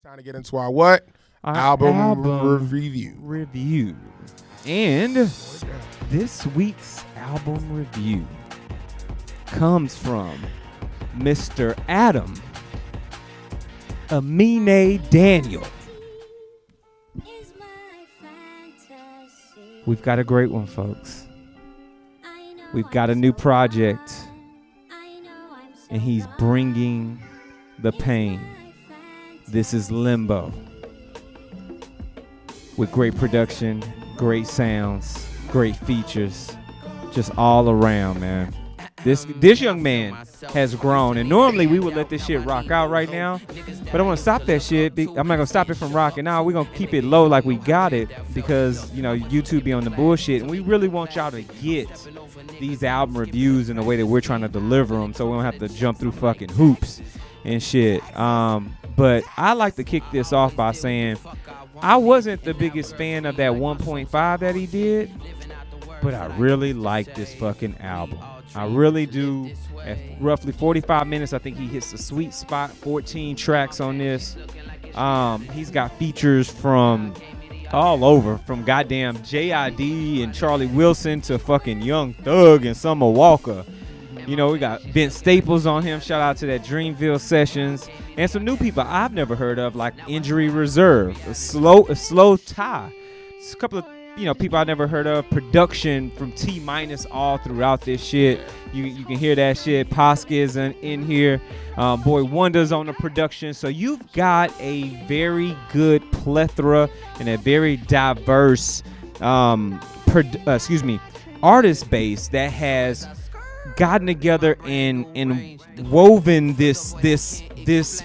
Time to get into our what? Our Album review. And this week's album review comes from Mr. Adam Amine Daniel. We've got a great one, folks. We've got a new project, and he's bringing the pain. This is Limbo, with great production, great sounds, great features, just all around, man. This young man has grown, and normally we would let this shit rock out right now, but I want to stop that shit. I'm not gonna stop it from rocking out. We're gonna keep it low like we got it, because YouTube be on the bullshit, and we really want y'all to get these album reviews in the way that we're trying to deliver them, so we don't have to jump through fucking hoops and shit. But I like to kick this off by saying I wasn't the biggest fan of that 1.5 that he did, but I really like this fucking album. I really do. At roughly 45 minutes, I think he hits the sweet spot. 14 tracks on this. He's got features from all over, from goddamn J.I.D. and Charlie Wilson to fucking Young Thug and Summer Walker. We got Vince Staples on him. Shout out to that Dreamville Sessions. And some new people I've never heard of, like Injury Reserve, a slow tie. It's a couple of people I never heard of. Production from T- all throughout this shit. You can hear that shit. Posca is in here. Boy Wonder's on the production. So you've got a very good plethora and a very diverse artist base that has gotten together and woven this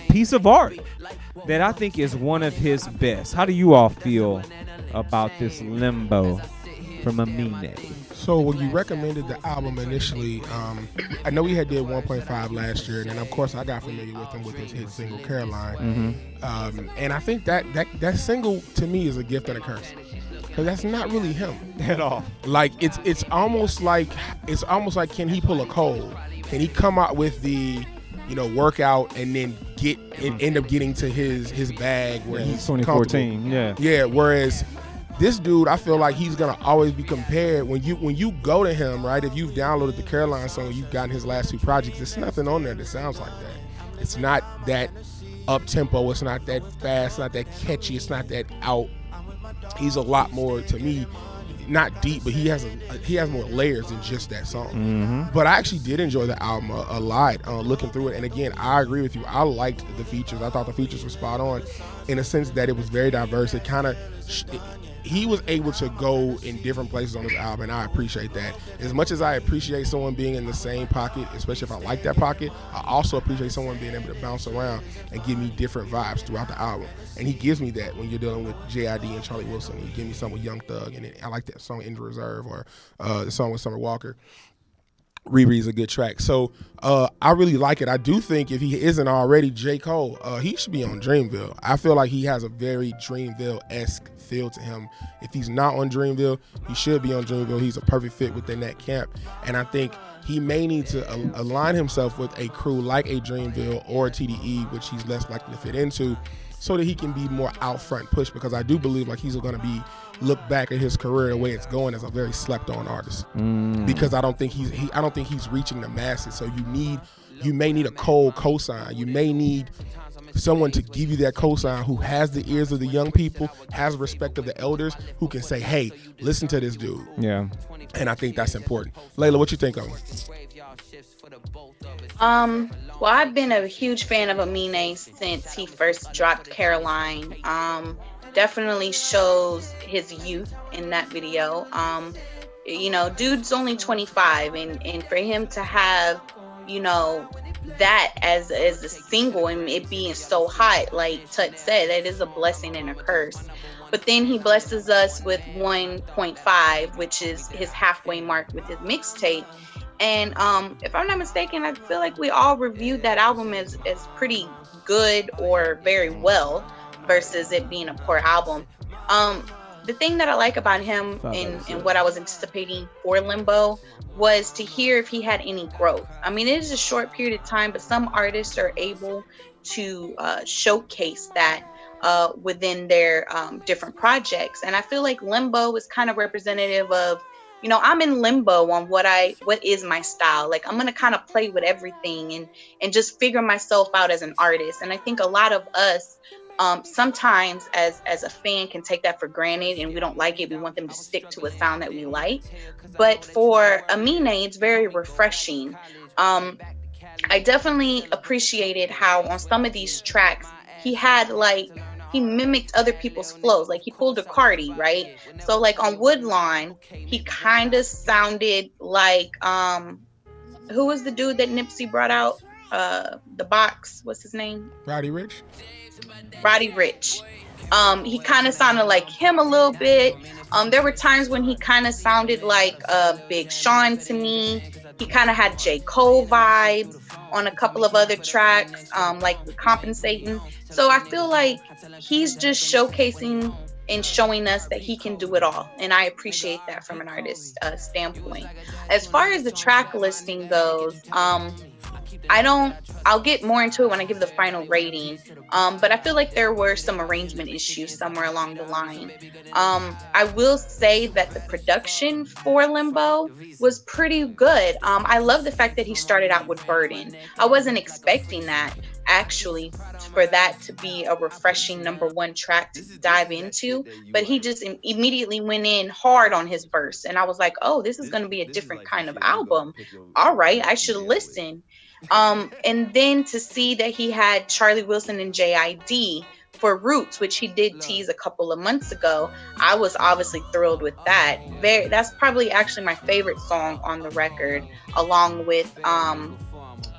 piece of art that I think is one of his best. How do you all feel about this Limbo from Amine? So when you recommended the album initially, I know he had did 1.5 last year, and then of course I got familiar with him with his hit single Caroline. And I think that single to me is a gift and a curse, because that's not really him At all. Like it's almost like can he pull a Cole? Can he come out with the workout and then end up getting to his bag where he's 2014? Yeah. Whereas this dude, I feel like he's gonna always be compared when you go to him, right? If you've downloaded the Caroline song, you've gotten his last two projects. There's nothing on there that sounds like that. It's not that up tempo. It's not that fast. It's not that catchy. It's not that out. He's a lot more, to me, not deep, but he has more layers than just that song. But I actually did enjoy the album a lot, looking through it. And again, I agree with you. I liked the features. I thought the features were spot on in a sense that it was very diverse. It kind of he was able to go in different places on this album, and I appreciate that. As much as I appreciate someone being in the same pocket, especially if I like that pocket, I also appreciate someone being able to bounce around and give me different vibes throughout the album. And he gives me that when you're dealing with J.I.D. and Charlie Wilson. He gives me some with Young Thug, and I like that song Injury Reserve, or the song with Summer Walker. Riri's a good track. So I really like it. I do think if he isn't already J. Cole, he should be on Dreamville. I feel like he has a very Dreamville-esque feel to him. If he's not on Dreamville, he should be on Dreamville. He's a perfect fit within that camp. And I think he may need to align himself with a crew like a Dreamville or a TDE, which he's less likely to fit into, so that he can be more out front push, because I do believe like he's going to be look back at his career the way it's going as a very slept on artist, because I don't think he's reaching the masses. So you may need a Cole cosign. You may need someone to give you that cosign who has the ears of the young people, has respect of the elders, who can say, hey, listen to this dude. Yeah. And I think that's important. Layla, what you think of it? Well, I've been a huge fan of Amine since he first dropped Caroline. Definitely shows his youth in that video. Dude's only 25, and for him to have, that as a single and it being so hot, like Tut said, that is a blessing and a curse. But then he blesses us with 1.5, which is his halfway mark with his mixtape. And if I'm not mistaken, I feel like we all reviewed that album as pretty good or very well, versus it being a poor album. The thing that I like about him and what I was anticipating for Limbo was to hear if he had any growth. I mean, it is a short period of time, but some artists are able to showcase that within their different projects. And I feel like Limbo is kind of representative of, I'm in limbo on what is my style. Like, I'm gonna kind of play with everything and just figure myself out as an artist. And I think a lot of us sometimes as a fan can take that for granted, and we don't like it. We want them to stick to a sound that we like. But for Amine, it's very refreshing. I definitely appreciated how on some of these tracks he mimicked other people's flows. Like, he pulled a Cardi, right? So like on Woodline, he kind of sounded like who was the dude that Nipsey brought out? The Box, what's his name? Roddy Ricch. He kind of sounded like him a little bit. There were times when he kind of sounded like Big Sean to me. He kind of had J. Cole vibes on a couple of other tracks, like Compensating. So I feel like he's just showcasing and showing us that he can do it all. And I appreciate that from an artist standpoint. As far as the track listing goes, I'll get more into it when I give the final rating. But I feel like there were some arrangement issues somewhere along the line. I will say that the production for Limbo was pretty good. I love the fact that he started out with Burden. I wasn't expecting that, actually, for that to be a refreshing number one track to dive into, but he just immediately went in hard on his verse, and I was like, oh, this is going to be a different kind of album. All right, I should listen. And then to see that he had Charlie Wilson and JID for Roots, which he did tease a couple of months ago, I was obviously thrilled with that. That's probably actually my favorite song on the record, along with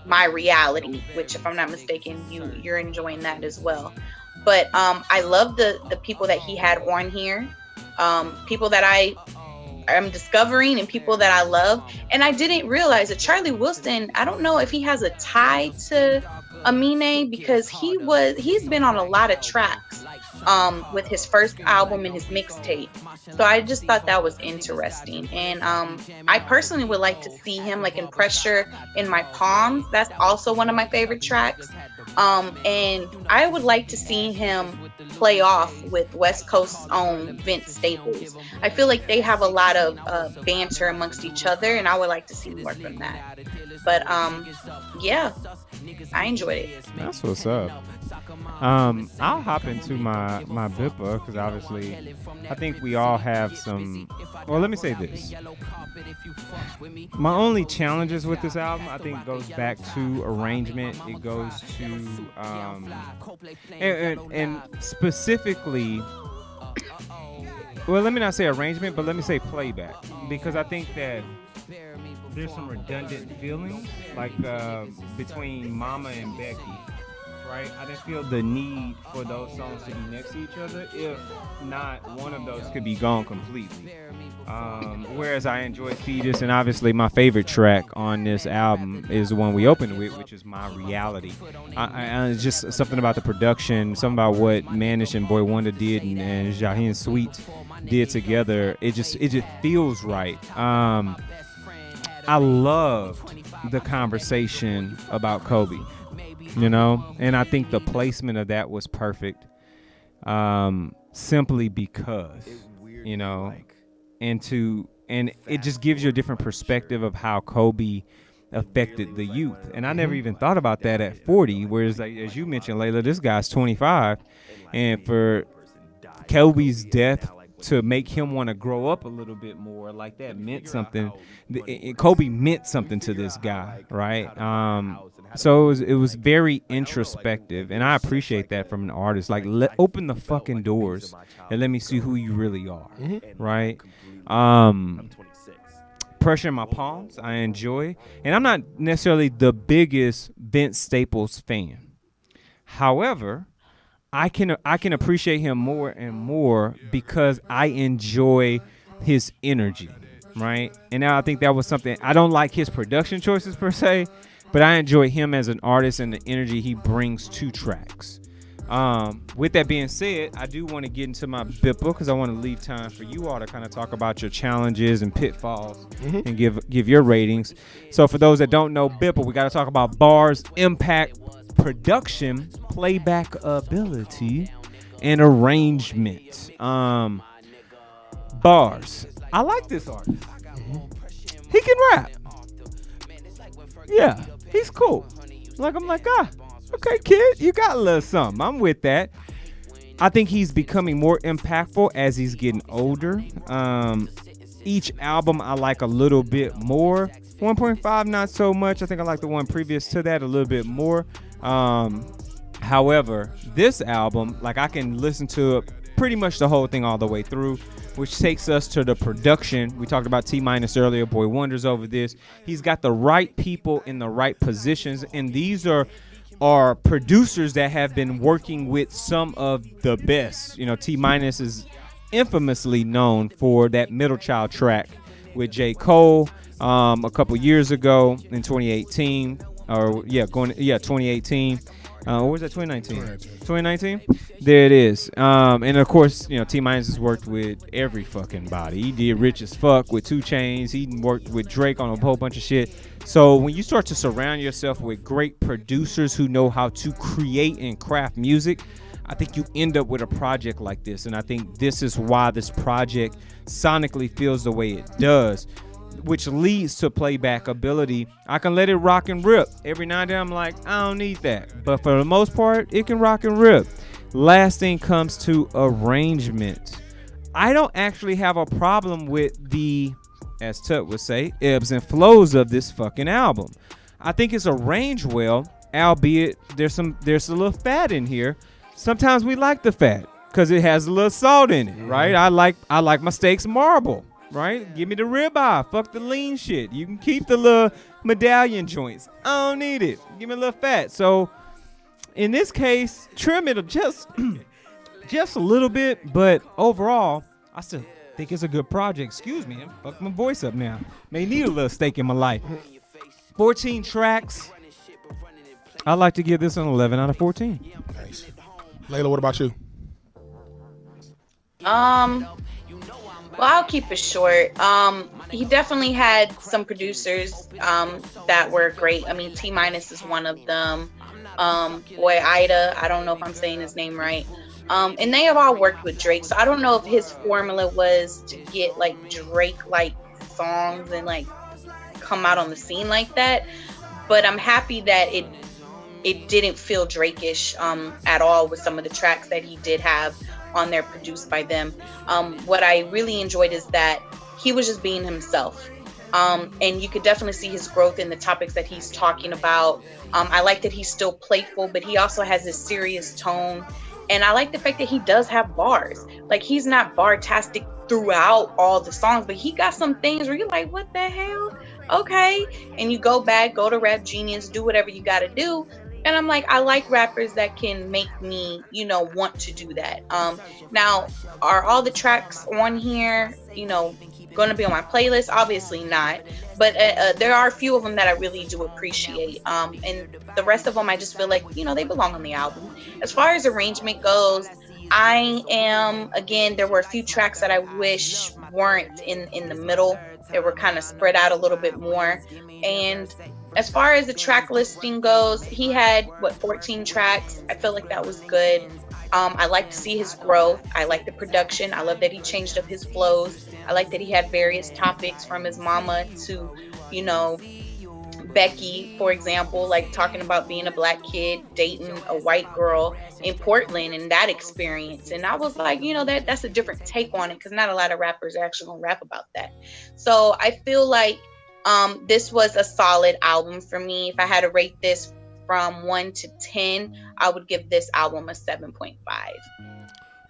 My Reality, which, if I'm not mistaken, you're enjoying that as well. But I love the people that he had on here, people that I'm discovering and people that I love. And I didn't realize that Charlie Wilson, I don't know if he has a tie to Amine, because he's been on a lot of tracks with his first album and his mixtape. So I just thought that was interesting. And I personally would like to see him like in Pressure in My Palms. That's also one of my favorite tracks. And I would like to see him play off with West Coast's own Vince Staples. I feel like they have a lot of banter amongst each other, and I would like to see more from that. But yeah, I enjoyed it. That's what's up. I'll hop into my Bippa, because obviously I think we all have some. Well, let me say this. My only challenges with this album, I think, goes back to arrangement. It goes to and specifically, well, let me not say arrangement, but let me say playback, because I think that there's some redundant feelings, like between Mama and Becky. Right? I didn't feel the need for those songs to be next to each other. If not, one of those could be gone completely. Whereas I enjoyed Fetus, and obviously my favorite track on this album is the one we opened with, which is My Reality. It's just something about the production, something about what Manish and Boy Wonder did and Jaheim Sweet did together. It just feels right. I loved the conversation about Kobe. And I think the placement of that was perfect, simply because, and it just gives you a different perspective of how Kobe affected the youth. And I never even thought about that at 40, whereas, like, as you mentioned, Layla, this guy's 25, and for Kobe's death to make him want to grow up a little bit more, like, that meant something. Kobe meant something to this guy, right? So it was very introspective, and I appreciate that from an artist. Like, open the fucking doors and let me see who you really are, right? Pressure in My Palms, I enjoy, and I'm not necessarily the biggest Vince Staples fan. However, I can appreciate him more and more because I enjoy his energy, right? And now I think that was something. I don't like his production choices per se, but I enjoy him as an artist and the energy he brings to tracks. With that being said, I do want to get into my Bippa, because I want to leave time for you all to kind of talk about your challenges and pitfalls and give your ratings. So for those that don't know Bippa, we got to talk about bars, impact, production, playback ability, and arrangement. Bars. I like this artist. He can rap. Yeah, he's cool. Like, I'm like, okay, kid, you got a little something. I'm with that. I think he's becoming more impactful as he's getting older. Each album I like a little bit more. 1.5, not so much. I think I like the one previous to that a little bit more. However, this album, like, I can listen to it pretty much the whole thing all the way through, which takes us to the production. We talked about T- earlier. Boy Wonder's over this. He's got the right people in the right positions, and these are producers that have been working with some of the best. You know, T- is infamously known for that Middle Child track with J. Cole a couple years ago in 2018. 2018. What was that, 2019? 2019? There it is. And of course, you know, T- has worked with every fucking body. He did Rich as Fuck with 2 Chainz. He worked with Drake on a whole bunch of shit. So when you start to surround yourself with great producers who know how to create and craft music, I think you end up with a project like this. And I think this is why this project sonically feels the way it does, which leads to playback ability. I can let it rock and rip. Every now and then I'm like, I don't need that. But for the most part, it can rock and rip. Last thing comes to arrangement. I don't actually have a problem with the, as Tut would say, ebbs and flows of this fucking album. I think it's arranged well, albeit there's a little fat in here. Sometimes we like the fat because it has a little salt in it, right? I like my steaks marble. Right? Give me the ribeye. Fuck the lean shit. You can keep the little medallion joints. I don't need it. Give me a little fat. So in this case, trim it just a little bit, but overall, I still think it's a good project. Excuse me. Fuck my voice up now. May need a little steak in my life. 14 tracks. I like to give this an 11 out of 14. Nice. Layla, what about you? Well, I'll keep it short. He definitely had some producers that were great. I mean, T- is one of them. Boy Ida, I don't know if I'm saying his name right. And they have all worked with Drake, so I don't know if his formula was to get like Drake-like songs and like come out on the scene like that. But I'm happy that it didn't feel Drake-ish at all with some of the tracks that he did have on there produced by them. What I really enjoyed is that he was just being himself. And you could definitely see his growth in the topics that he's talking about. I like that he's still playful, but he also has this serious tone. And I like the fact that he does have bars. Like, he's not bar-tastic throughout all the songs, but he got some things where you're like, what the hell? Okay. And you go back, go to Rap Genius, do whatever you got to do. And I'm like, I like rappers that can make me, want to do that. Now, are all the tracks on here, going to be on my playlist? Obviously not. But there are a few of them that I really do appreciate. And the rest of them, I just feel like, they belong on the album. As far as arrangement goes, there were a few tracks that I wish weren't in the middle. They were kind of spread out a little bit more. And as far as the track listing goes, he had 14 tracks. I feel like that was good. I like to see his growth. I like the production. I love that he changed up his flows. I like that he had various topics from his mama to, Becky, for example, like talking about being a black kid, dating a white girl in Portland and that experience. And I was like, that's a different take on it because not a lot of rappers are actually gonna rap about that. So I feel like this was a solid album for me. If I had to rate this from 1 to 10, I would give this album a 7.5.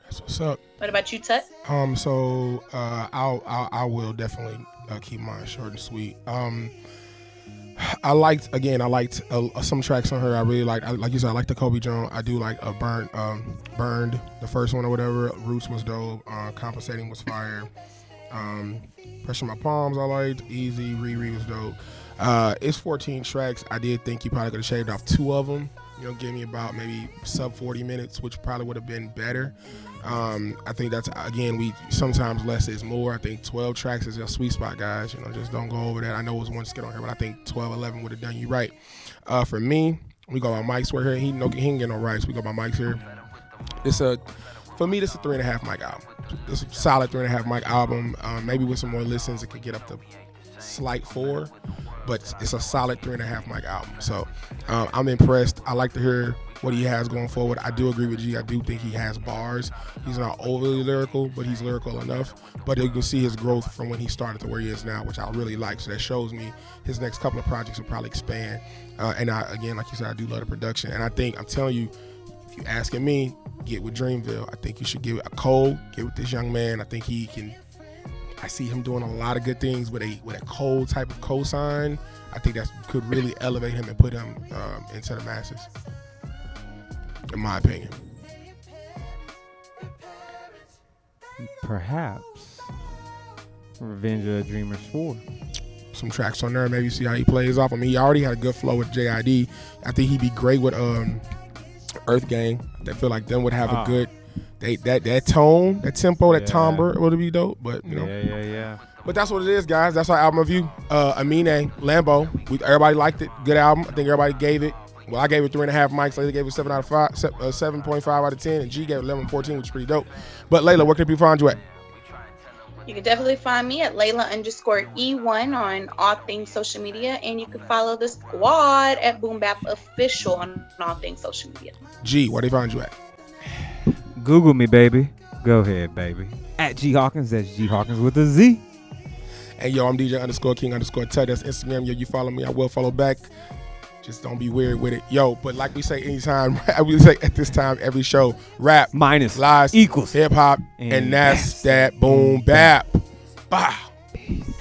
That's what's up. What about you, Tut? So I will definitely keep mine short and sweet. I liked some tracks on her. I really liked, like you said, I like the Kobe Jones. I do like Burned, the first one or whatever. Roots was dope. Compensating was fire. Pressure My Palms I liked. Easy, Riri was dope. It's 14 tracks. I did think you probably could have shaved off 2 of them. Give me about maybe sub 40 minutes, which probably would have been better. I think that's, again, sometimes less is more. I think 12 tracks is your sweet spot, guys. Just don't go over that. I know it was one skit on here, but I think 12, 11 would have done you right. For me, we go by Mike's word here. He ain't get no rights. We go by Mike's here. It's a For me, this is a 3.5 mic album. This is a solid 3.5 mic album. Maybe with some more listens, it could get up to slight 4, but it's a solid 3.5 mic album. So I'm impressed. I like to hear what he has going forward. I do agree with G. I do think he has bars. He's not overly lyrical, but he's lyrical enough. But you can see his growth from when he started to where he is now, which I really like. So that shows me his next couple of projects will probably expand. And again, like you said, I do love the production. And I think, I'm telling you, if you're asking me, get with Dreamville. I think you should get with a Cole, get with this young man. I think he can. I see him doing a lot of good things with a Cole type of cosign. I think that could really elevate him and put him into the masses, in my opinion. Perhaps Revenge of the Dreamers 4. Some tracks on there, maybe see how he plays off. I mean, he already had a good flow with JID. I think he'd be great with Earth Gang. I feel like them would have a good that tone, that tempo, that timbre would be dope. But you know, yeah. But that's what it is, guys. That's our album review. Amine Limbo. Everybody liked it. Good album. I think everybody gave it. Well, I gave it 3.5 mics. Layla gave it 7 out of 5, 7.5 out of 10, and G gave it 11.14, which is pretty dope. But Layla, where can people find you at? You can definitely find me at Layla_E1 on all things social media, and you can follow the squad at Boom Bap Official on all things social media. G, where they find you at? Google me, baby. Go ahead, baby. At G Hawkins. That's G Hawkins with a Z. And yo, I'm DJ_King_Tut. That's Instagram. Yo, you follow me, I will follow back. Just don't be weird with it. Yo, but like we say anytime, we say at this time, every show, rap minus lies equals hip hop, and that's that boom bap. Bah. Peace.